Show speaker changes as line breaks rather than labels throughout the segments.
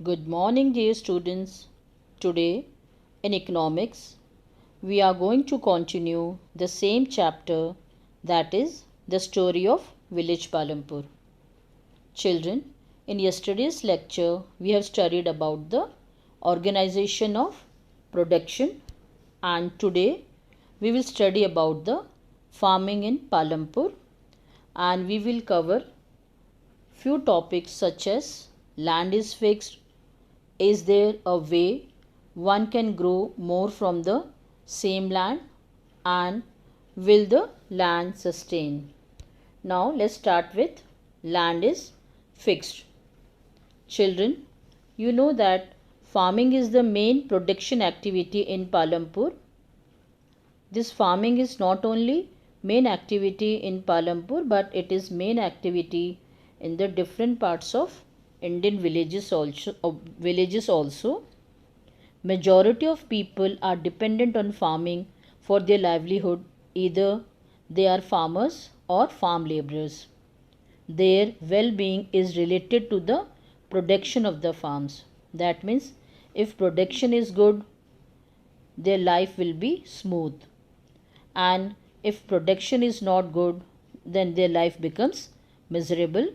Good morning, dear students. Today, in economics, we are going to continue the same chapter, that is, the story of village Palampur. Children, in yesterday's lecture, we have studied about the organization of production, and today we will study about the farming in Palampur, and we will cover few topics such as land is fixed. Is there a way one can grow more from the same land, and will the land sustain? Now let's start with land is fixed. Children, you know that farming is the main production activity in Palampur. This farming is not only main activity in Palampur, but it is main activity in the different parts of Indian villages also. Majority of people are dependent on farming for their livelihood. Either they are farmers or farm laborers. Their well-being is related to the production of the farms. That means if production is good, their life will be smooth, and if production is not good, then their life becomes miserable.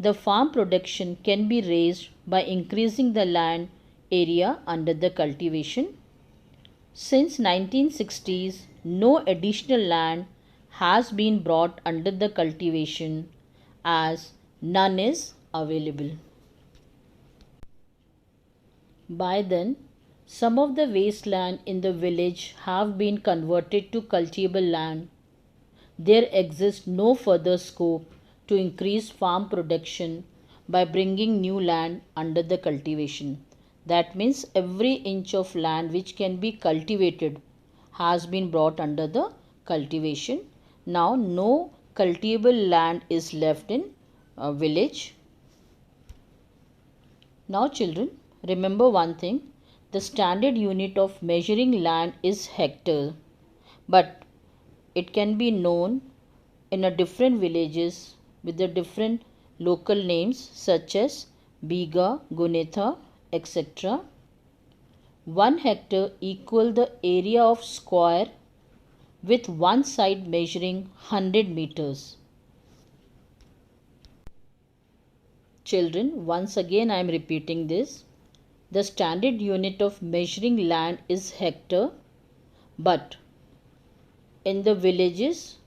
The farm production can be raised by increasing the land area under the cultivation. Since 1960s, no additional land has been brought under the cultivation as none is available. By then, some of the wasteland in the village have been converted to cultivable land. There exists no further scope to increase farm production by bringing new land under the cultivation. That means every inch of land which can be cultivated has been brought under the cultivation. Now no cultivable land is left in a village. Now children, remember one thing, the standard unit of measuring land is hectare, but it can be known in a different villages with the different local names such as Biga, Gunetha, etc. 1 hectare equal the area of square with one side measuring 100 meters. Children, once again I am repeating this. The standard unit of measuring land is hectare, but in the villages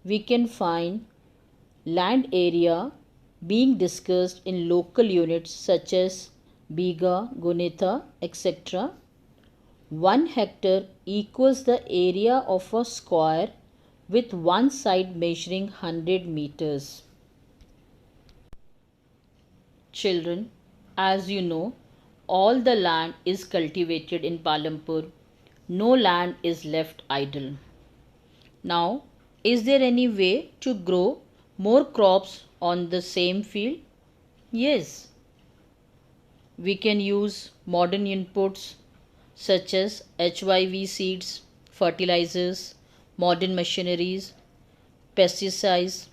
we can find land area being discussed in local units such as Biga, Gunetha, etc. 1 hectare equals the area of a square with one side measuring 100 meters. Children, as you know, all the land is cultivated in Palampur. No land is left idle. Now, is there any way to grow more crops on the same field? Yes. We can use modern inputs such as HYV seeds, fertilizers, modern machineries, pesticides,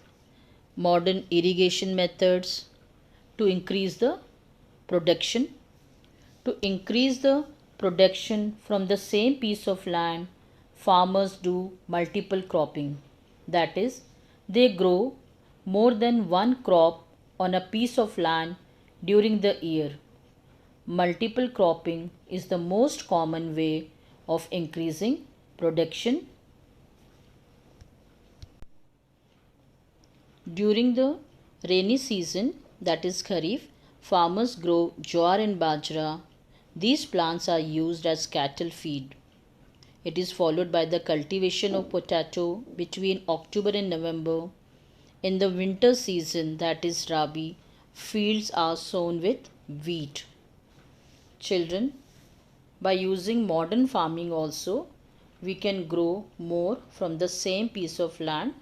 modern irrigation methods to increase the production. To increase the production from the same piece of land, farmers do multiple cropping. That is, they grow more than one crop on a piece of land during the year. Multiple cropping is the most common way of increasing production. During the rainy season, that is Kharif, farmers grow jowar and bajra. These plants are used as cattle feed. It is followed by the cultivation of potato between October and November. In the winter season, that is Rabi, fields are sown with wheat. Children, by using modern farming also, we can grow more from the same piece of land.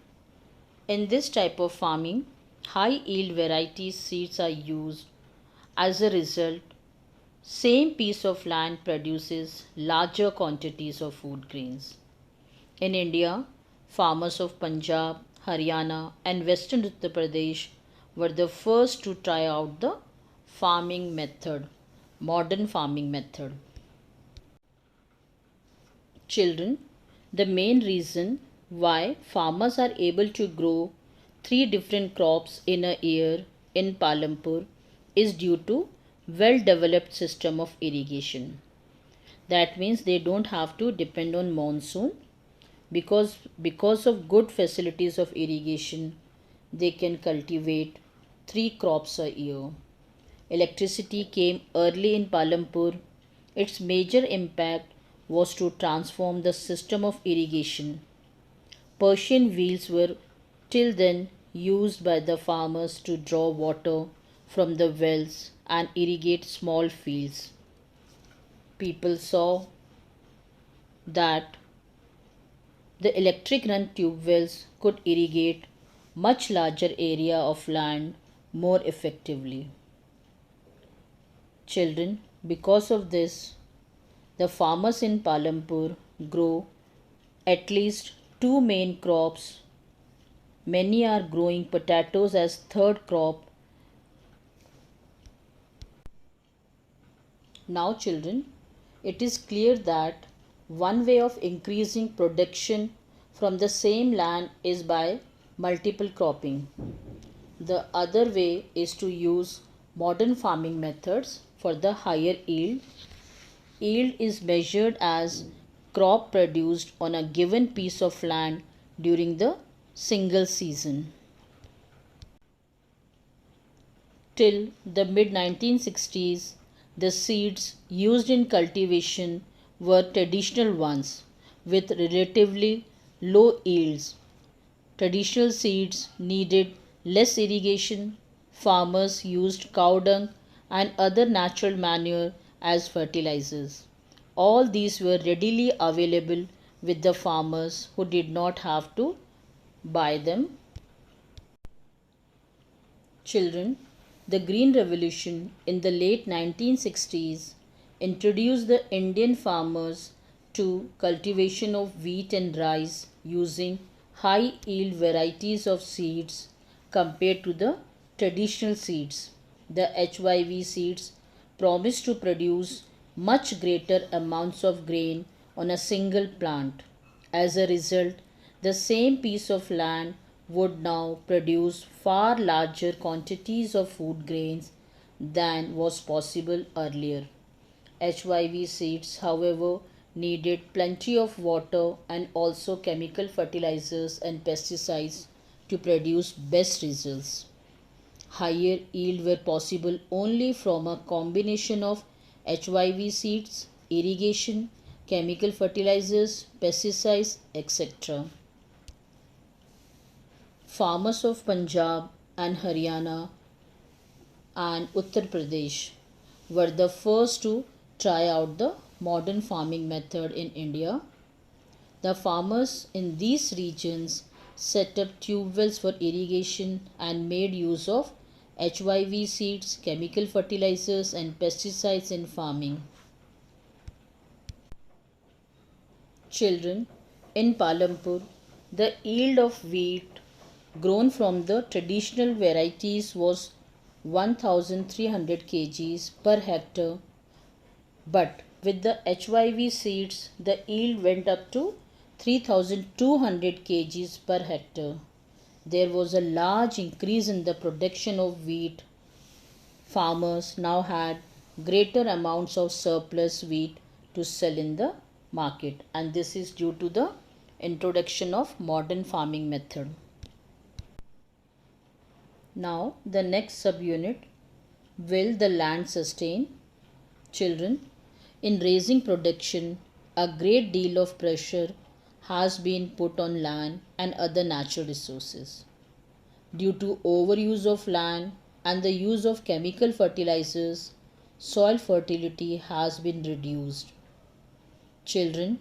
In this type of farming, high yield variety seeds are used. As a result, same piece of land produces larger quantities of food grains. In India, farmers of Punjab, Haryana and Western Uttar Pradesh were the first to try out the farming method modern farming method. Children, the main reason why farmers are able to grow three different crops in a year in Palampur is due to well developed system of irrigation. That means they don't have to depend on monsoon because of good facilities of irrigation they can cultivate three crops a year. Electricity came early in Palampur. Its major impact was to transform the system of irrigation. Persian wheels were till then used by the farmers to draw water from the wells and irrigate small fields. People saw that the electric run tube wells could irrigate much larger area of land more effectively. Children, because of this, the farmers in Palampur grow at least two main crops. Many are growing potatoes as third crop. Now children, it is clear that one way of increasing production from the same land is by multiple cropping. The other way is to use modern farming methods for the higher yield. Yield is measured as crop produced on a given piece of land during the single season. Till the mid 1960s, the seeds used in cultivation were traditional ones with relatively low yields. Traditional seeds needed less irrigation. Farmers used cow dung and other natural manure as fertilizers. All these were readily available with the farmers who did not have to buy them. Children, the Green Revolution in the late 1960s introduced the Indian farmers to cultivation of wheat and rice using high yield varieties of seeds compared to the traditional seeds. The HYV seeds promised to produce much greater amounts of grain on a single plant. As a result, the same piece of land would now produce far larger quantities of food grains than was possible earlier. HYV seeds, however, needed plenty of water and also chemical fertilizers and pesticides to produce best results. Higher yield were possible only from a combination of HYV seeds, irrigation, chemical fertilizers, pesticides, etc. Farmers of Punjab and Haryana and Uttar Pradesh were the first to try out the modern farming method in India. The farmers in these regions set up tube wells for irrigation and made use of HYV seeds, chemical fertilizers and pesticides in farming. Children, in Palampur, the yield of wheat grown from the traditional varieties was 1300 kgs per hectare, but with the HYV seeds the yield went up to 3200 kgs per hectare. There was a large increase in the production of wheat. Farmers now had greater amounts of surplus wheat to sell in the market, and this is due to the introduction of modern farming method. Now the next subunit, will the land sustain? Children, in raising production, a great deal of pressure has been put on land and other natural resources. Due to overuse of land and the use of chemical fertilizers, soil fertility has been reduced. Children,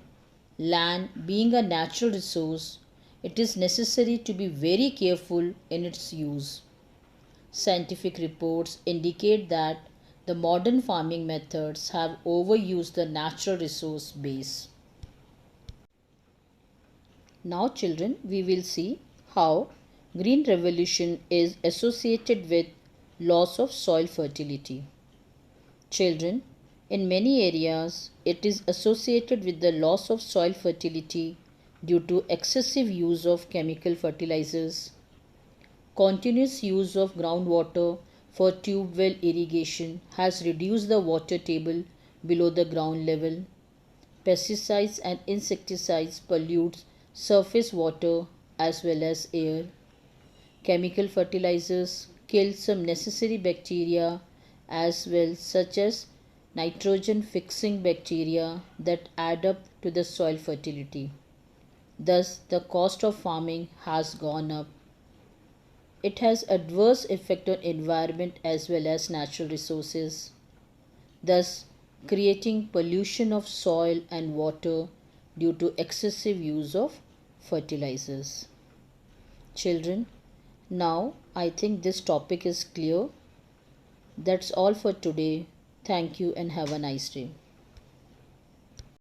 land being a natural resource, it is necessary to be very careful in its use. Scientific reports indicate that the modern farming methods have overused the natural resource base. Now children, we will see how Green Revolution is associated with loss of soil fertility. Children, in many areas, it is associated with the loss of soil fertility due to excessive use of chemical fertilizers. Continuous use of groundwater for tube well irrigation has reduced the water table below the ground level. Pesticides and insecticides pollute surface water as well as air. Chemical fertilizers kill some necessary bacteria as well, such as nitrogen fixing bacteria that add up to the soil fertility. Thus, the cost of farming has gone up. It has adverse effect on environment as well as natural resources, thus creating pollution of soil and water due to excessive use of fertilizers. Children, now I think this topic is clear. That's all for today. Thank you and have a nice day.